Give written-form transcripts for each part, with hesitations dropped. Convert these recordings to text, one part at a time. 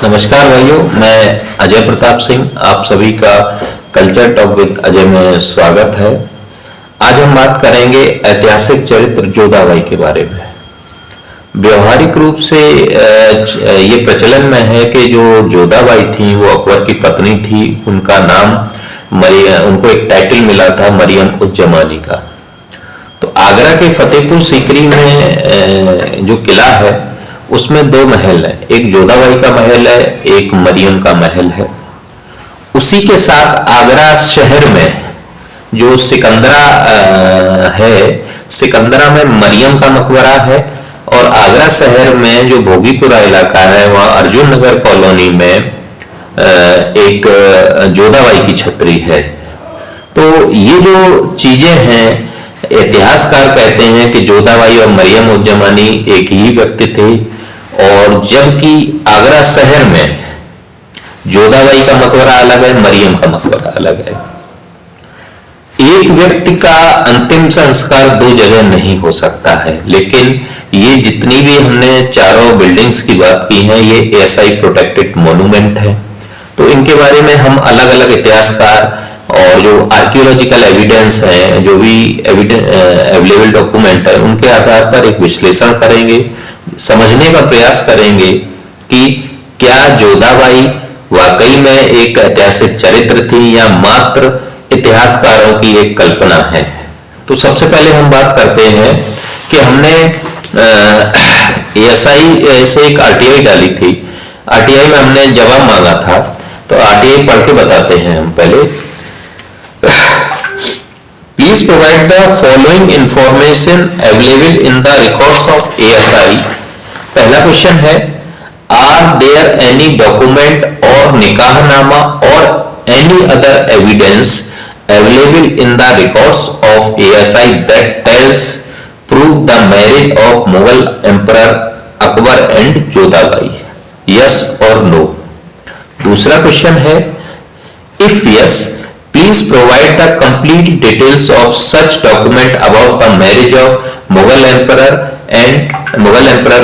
नमस्कार भाइयों, मैं अजय प्रताप सिंह, आप सभी का कल्चर टॉक विद अजय में स्वागत है। आज हम बात करेंगे ऐतिहासिक चरित्र जोधाबाई के बारे में। व्यवहारिक रूप से ये प्रचलन में है कि जो जोधाबाई थी वो अकबर की पत्नी थी। उनका नाम उनको एक टाइटल मिला था मरियम उज जमानी का। तो आगरा के फतेहपुर सीकरी में जो किला है उसमें दो महल है, एक जोधाबाई का महल है, एक मरियम का महल है। उसी के साथ आगरा शहर में जो सिकंदरा है, सिकंदरा में मरियम का मकबरा है, और आगरा शहर में जो भोगीपुरा इलाका है वहाँ अर्जुन नगर कॉलोनी में एक जोधाबाई की छतरी है। तो ये जो चीजें हैं, इतिहासकार कहते हैं कि जोधाबाई और मरियम उज जमानी एक ही व्यक्ति थे, और जबकि आगरा शहर में जोधाबाई का मकबरा अलग है, मरियम का मकबरा अलग है। एक व्यक्ति का अंतिम संस्कार दो जगह नहीं हो सकता है, लेकिन ये जितनी भी हमने चारों बिल्डिंग्स की बात की है ये एएसआई प्रोटेक्टेड मॉन्यूमेंट है। तो इनके बारे में हम अलग अलग इतिहासकार और जो आर्कियोलॉजिकल एविडेंस है, जो भी अवेलेबल डॉक्यूमेंट है, उनके आधार पर एक विश्लेषण करेंगे, समझने का प्रयास करेंगे कि क्या जोधाबाई वाकई में एक ऐतिहासिक चरित्र थी या मात्र इतिहासकारों की एक कल्पना है। तो सबसे पहले हम बात करते हैं कि हमने एएसआई से एक आरटीआई डाली थी। आरटीआई में हमने जवाब मांगा था, तो आरटीआई पढ़ के बताते हैं हम पहले। Please provide the following information available in the records of ASI। पहला क्वेश्चन है, Are there any document or निकाहनामा or any other evidence available in the records of ASI that tells prove the marriage of Mughal Emperor Akbar and Jodha Bai? Yes or no। दूसरा question है, If yes, please provide the complete details of such document about the marriage of Mughal Emperor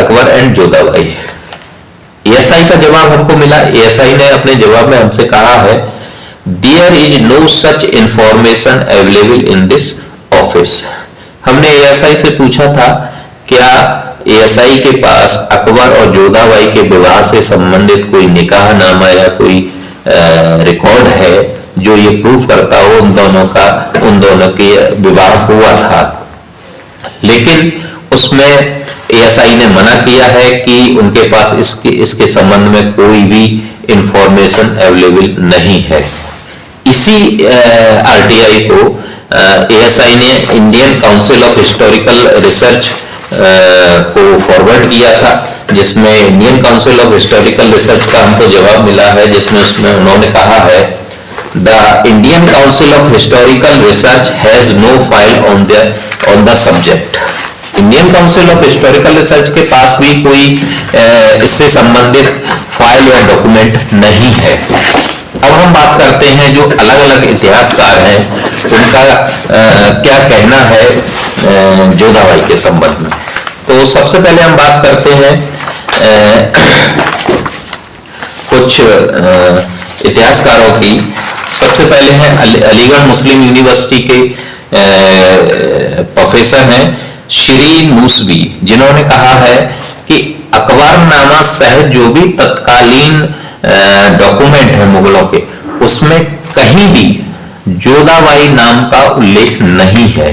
Akbar and Jodha Bai. ASI का जवाब हमको मिला। ASI ने अपने जवाब में हमसे कहा है, There is no such information available in this office। हमने एएसआई से पूछा था क्या एएसआई के पास अकबर और जोधाबाई के विवाह से संबंधित कोई निकाहनामा या कोई रिकॉर्ड है जो ये प्रूफ करता हो उन दोनों के विवाह हुआ था। लेकिन उसमें एएसआई ने मना किया है कि उनके पास इसके संबंध में कोई भी इंफॉर्मेशन अवेलेबल नहीं है। इसी आरटीआई को एएसआई ने Indian council of historical research को फॉरवर्ड किया था, जिसमें Indian council of historical research का हमको जवाब मिला है, जिसमें उन्होंने कहा है, The Indian Council of Historical Research has no file on the subject। Indian council of historical research के पास भी कोई इससे संबंधित फाइल या डॉक्यूमेंट नहीं है। अब हम बात करते हैं जो अलग अलग इतिहासकार हैं उनका क्या कहना है जोधाबाई के संबंध में। तो सबसे पहले हम बात करते हैं कुछ इतिहासकारों की। सबसे पहले हैं अलीगढ़ मुस्लिम यूनिवर्सिटी के प्रोफेसर हैं श्री मूसवी, जिन्होंने कहा है कि अकबरनामा सहित जो भी तत्कालीन डॉक्यूमेंट है मुगलों के, उसमें कहीं भी जोधाबाई नाम का उल्लेख नहीं है,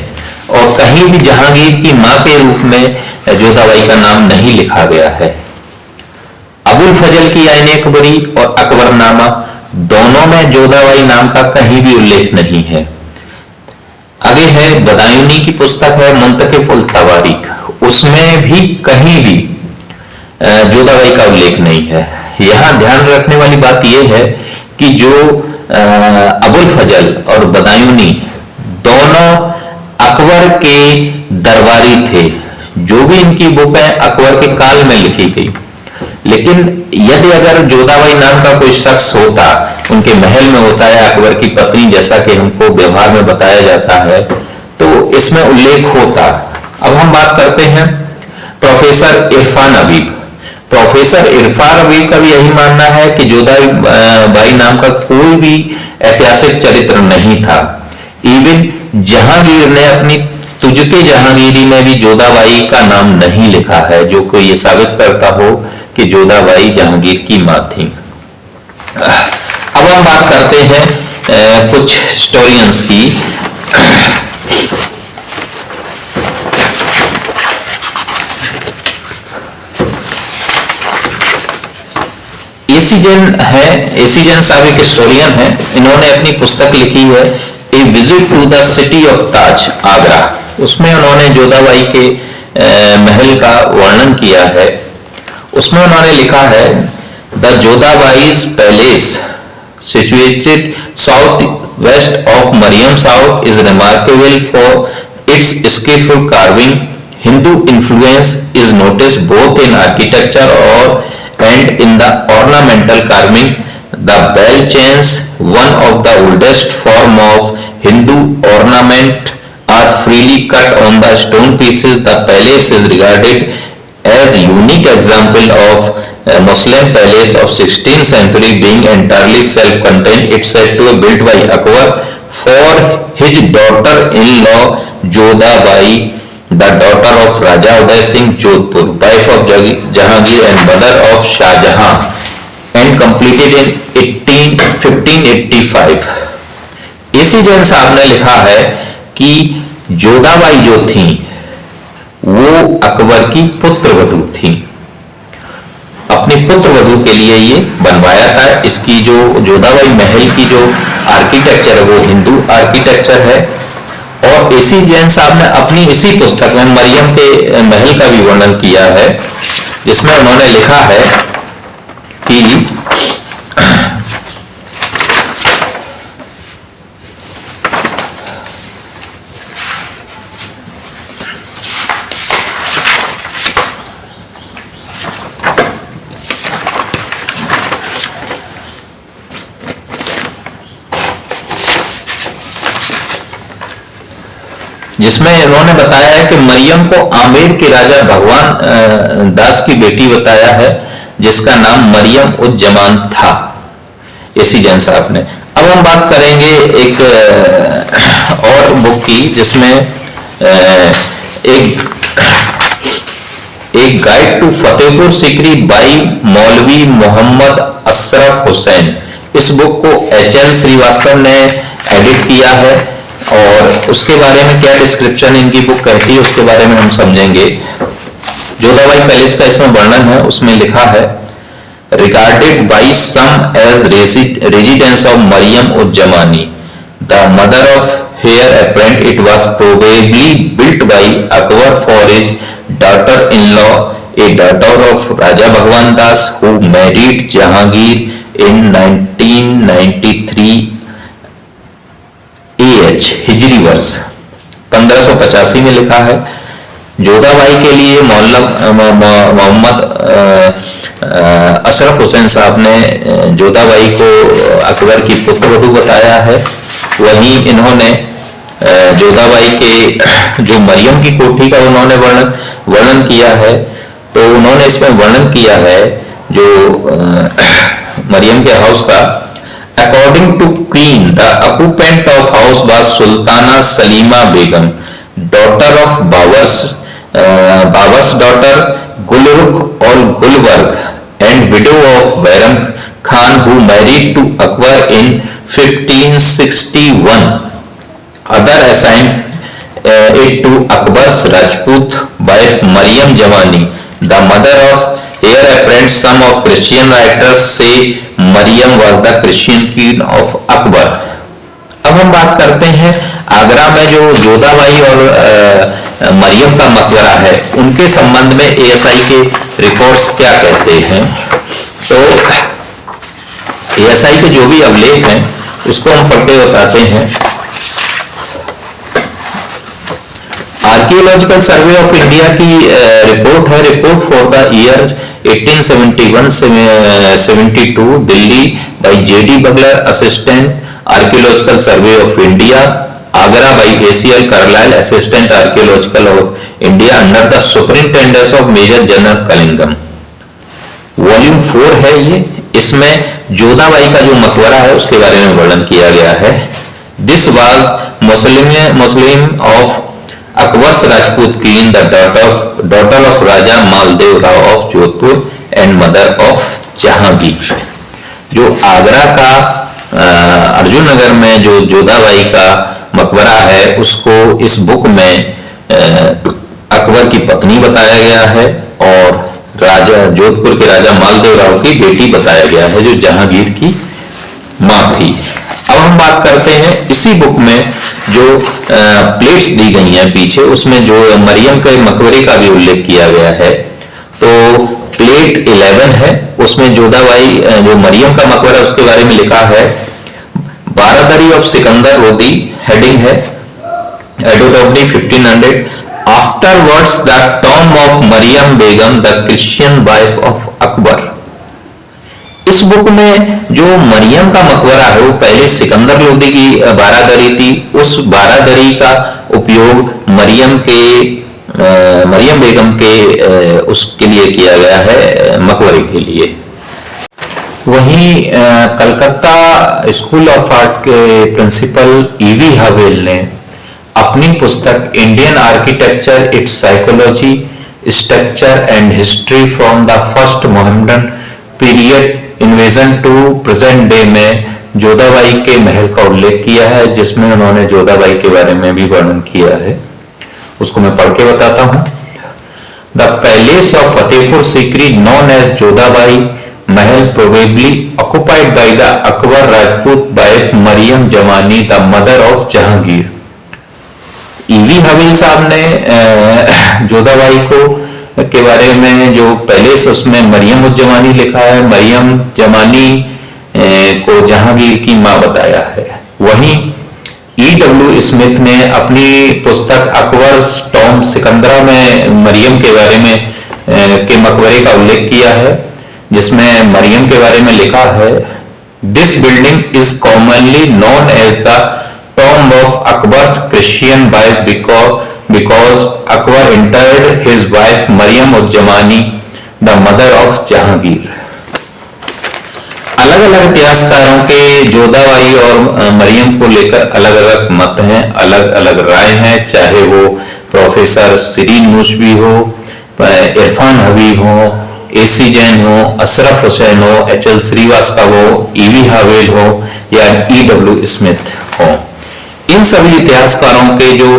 और कहीं भी जहांगीर की मां के रूप में जोधाबाई का नाम नहीं लिखा गया है। अबुल फजल की आईन अकबरी और अकबरनामा दोनों में जोधाबाई नाम का कहीं भी उल्लेख नहीं है। आगे है बदायूनी की पुस्तक है मुंतकिफ उल तवारीख, उसमें भी कहीं भी जोधाबाई का उल्लेख नहीं है। यहां ध्यान रखने वाली बात यह है कि जो अबुल फजल और बदायूनी दोनों अकबर के दरबारी थे। जो भी इनकी बुक है अकबर के काल में लिखी गई, लेकिन यदि अगर जोधाबाई नाम का कोई शख्स होता, उनके महल में होता है, अकबर की पत्नी जैसा कि हमको व्यवहार में बताया जाता है, तो इसमें उल्लेख होता। अब हम बात करते हैं प्रोफेसर इरफान हबीब। प्रोफेसर इरफान रबी का भी यही मानना है कि जोधाबाई नाम का कोई भी ऐतिहासिक चरित्र नहीं था। इवन जहांगीर ने अपनी तुझके जहांगीरी में भी जोधाबाई का नाम नहीं लिखा है, जो कोई ये साबित करता हो कि जोधाबाई जहांगीर की मां थी। अब हम बात करते हैं कुछ हिस्टोरियंस की। एसीजन साहब एक हिस्टोरियन है। इन्होंने अपनी पुस्तक लिखी है a visit to the city of Taj, Agra. उसमें उन्होंने जोधाबाई के महल का वर्णन किया है। उसमें उन्होंने लिखा है the Jodhabai's palace situated south west of Mariam south is remarkable for its skilful carving. Hindu influence is notice both in architecture और and in the ornamental carving. The bell chains, one of the oldest form of Hindu ornament, are freely cut on the stone pieces. The palace is regarded as unique example of a Muslim palace of 16th century being entirely self-contained. It's said to be built by Akbar for his daughter-in-law Jodhabai, the daughter of Raja Uday Singh Jodhpur, wife of Jahangir and mother of Shah Jahan, and completed in 1585. एसीजन साहब ने लिखा है कि जोधाबाई जो थी वो अकबर की पुत्रवधू थी। अपनी पुत्रवधू के लिए ये बनवाया था। इसकी जो जोधाबाई महल की जो आर्किटेक्चर है वो हिंदू आर्किटेक्चर है। और एसीजन साहब ने अपनी इसी पुस्तक में मरियम के महल का भी वर्णन किया है, जिसमें उन्होंने लिखा है कि जिसमें इन्होंने बताया है कि मरियम को आमेर के राजा भगवान दास की बेटी बताया है, जिसका नाम मरियम उज जमान था, एसीजन साहब ने। अब हम बात करेंगे एक और बुक की, जिसमें एक guide to Fatehpur Sikri by Maulvi Mohammad Ashraf Hussain. इस बुक को HL श्रीवास्तव ने एडिट किया है और उसके बारे में क्या डिस्क्रिप्शन इनकी बुक कहती है उसके बारे में हम समझेंगे। जोधाबाई पैलेस का इसमें वर्णन है। उसमें लिखा है regarded by some as residence of Mariam uz Zamani, the mother of heir apparent it was probably built by Akbar for his daughter in law, a daughter of Raja Bhagwan Das who married Jahangir in 1993 AH हिजरी वर्ष 1585 में लिखा है। जोधाबाई के लिए मोहम्मद अशरफ हुसैन साहब ने जोधाबाई को अकबर की पुत्रवधू बताया है। वहीं इन्होंने जोधाबाई के जो मरियम की कोठी का उन्होंने वर्णन किया है। तो उन्होंने इसमें वर्णन किया है जो मरियम के हाउस का। According to Queen, the occupant of house was Sultana Salima Begum, daughter of Babar's daughter Gulrukh or Gulbarg, and widow of Bairam Khan, who married to Akbar in 1561. Other assigned it to Akbar's Rajput wife Mariam Jamani, the mother of heir apparent. Some of Christian writers say Mariam was the Christian queen of Akbar. अब हम बात करते हैं आगरा में जो जोधाबाई और मरियम का मकबरा है उनके संबंध में ASI के रिपोर्ट्स क्या कहते हैं। तो ASI के जो भी अभिलेख हैं उसको हम पढ़ के बताते हैं। आर्कियोलॉजिकल सर्वे ऑफ इंडिया की रिपोर्ट है, report for the year 1871-72 Delhi by JD Beglar, assistant archaeological survey of India, Agra by ACL Carlyle, assistant archaeological of India under the superintendence of major general कलिंगम। वॉल्यूम 4 है ये। इसमें जोधाबाई का जो मकबरा है उसके बारे में वर्णन किया गया है। This was Muslim of Akbar's Rajput queen the daughter of Raja Maldev Rao of Jodhpur and mother of Jahangir. जो आगरा का अर्जुन नगर में जो जोधाबाई का मकबरा है उसको इस बुक में अकबर की पत्नी बताया गया है और राजा जोधपुर के राजा मालदेव राव की बेटी बताया गया है जो जहांगीर की मां थी। अब हम बात करते हैं इसी बुक में जो प्लेट्स दी गई हैं पीछे, उसमें जो मरियम के मकबरे का भी उल्लेख किया गया है। तो प्लेट 11 है, उसमें जोधाबाई जो मरियम का मकबरा उसके बारे में लिखा है। बारादरी ऑफ सिकंदर लोदी हेडिंग है एडोटोबनी 1500। Afterwards the tomb of Mariam Begum the Christian wife of Akbar. इस बुक में जो मरियम का मकबरा है वो पहले सिकंदर लोदी की बारादरी थी। उस बारादरी का उपयोग मरियम बेगम के उसके लिए किया गया है, मकबरे के लिए। वहीं कलकत्ता स्कूल ऑफ आर्ट के प्रिंसिपल ईवी हवेल ने अपनी पुस्तक Indian architecture its psychology structure and history from the first Mohammedan period invasion to present day में जोधाबाई के महल का उल्लेख किया है, जिसमें उन्होंने जोधाबाई के बारे में भी वर्णन किया है। उसको मैं पढ़ के बताता हूं। The palace of Fatehpur Sikri known as Jodhabai Mahal probably occupied by the Akbar Rajput wife Mariam Zamani the mother of Jahangir. E B Havell साहब ने जोधाबाई को के बारे में जो पैलेस उसमें मरियम उज जमानी लिखा है, मरियम जमानी को जहांगीर की मां बताया है। वहीं E.W. स्मिथ ने अपनी पुस्तक अकबर टॉम सिकंदरा में मरियम के बारे में के मकबरे का उल्लेख किया है, जिसमें मरियम के बारे में लिखा है। This building is commonly known as the tomb of Akbar's Christian wife because Akbar interred his wife Mariam uz Zamani the mother of Jahangir. अलग अलग इतिहासकारों के जोधाबाई और मरियम को लेकर अलग अलग मत हैं, अलग अलग राय हैं, चाहे वो प्रोफेसर सिरीन नूशबी हो, इरफान हबीब हो, AC जैन हो, अशरफ हुसैन हो, HL श्रीवास्तव हो, EV हवेल हो या E.W. स्मिथ हो। इन सभी इतिहासकारों के जो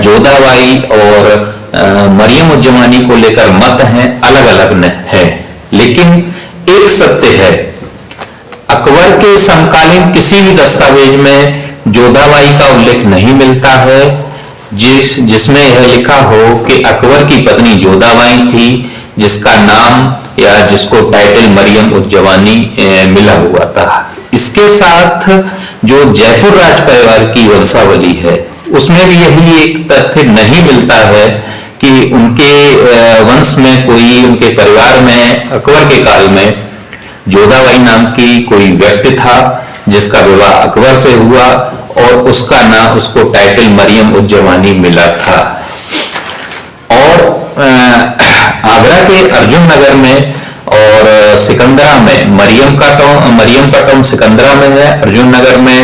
जोधाबाई और मरियम उज जमानी को लेकर मत हैं, अलग अलग है, लेकिन एक सत्य है, अकबर के समकालीन किसी भी दस्तावेज में जोधाबाई का उल्लेख नहीं मिलता है जिसमें यह लिखा हो कि अकबर की पत्नी जोधाबाई थी, जिसका नाम या जिसको टाइटल मरियम उज जमानी मिला हुआ था। इसके साथ जो जयपुर राज परिवार की वंशावली है उसमें भी यही एक तथ्य नहीं मिलता है कि उनके वंश में कोई, उनके परिवार में अकबर के काल में जोधाबाई नाम की कोई व्यक्ति था जिसका विवाह अकबर से हुआ और उसका नाम, उसको टाइटल मरियम उज जमानी मिला था। और आगरा के अर्जुन नगर में और सिकंदरा में मरियम का टॉम सिकंदरा में है, अर्जुन नगर में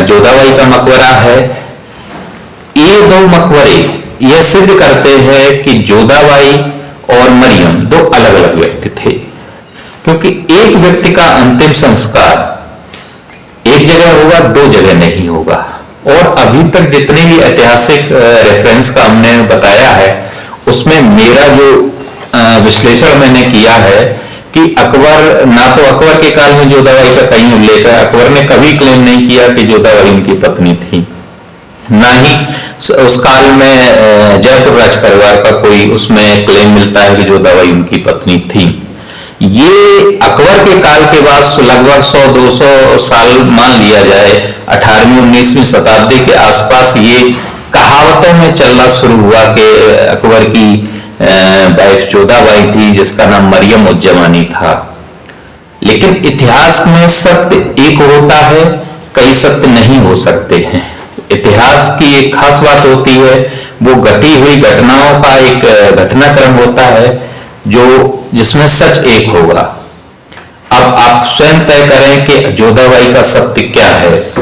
जोधाबाई का मकबरा है। ये दो मकबरे यह सिद्ध करते हैं कि जोधाबाई और मरियम दो अलग अलग व्यक्ति थे, क्योंकि एक व्यक्ति का अंतिम संस्कार एक जगह होगा, दो जगह नहीं होगा। और अभी तक जितने भी ऐतिहासिक रेफरेंस का हमने बताया है उसमें मेरा जो विश्लेषण मैंने किया है कि अकबर, ना तो अकबर के काल में जोधाबाई का कहीं उल्लेख है, अकबर ने कभी क्लेम नहीं किया कि जोधाबाई उनकी पत्नी थी, ना ही उस काल में जयपुर राज परिवार का कोई उसमें क्लेम मिलता है कि जोधाबाई उनकी पत्नी थी। ये अकबर के काल के बाद लगभग 100-200 साल मान लिया जाए, 18वीं-19वीं शताब्दी के आसपास ये कहावतों में चलना शुरू हुआ कि अकबर की वाइफ जोधाबाई थी जिसका नाम मरियम उज जमानी था। लेकिन इतिहास में सत्य एक होता है, कई सत्य नहीं हो सकते हैं। इतिहास की एक खास बात होती है, वो घटी हुई घटनाओं का एक घटनाक्रम होता है, जो जिसमें सच एक होगा। अब आप स्वयं तय करें कि जोधाबाई का सत्य क्या है।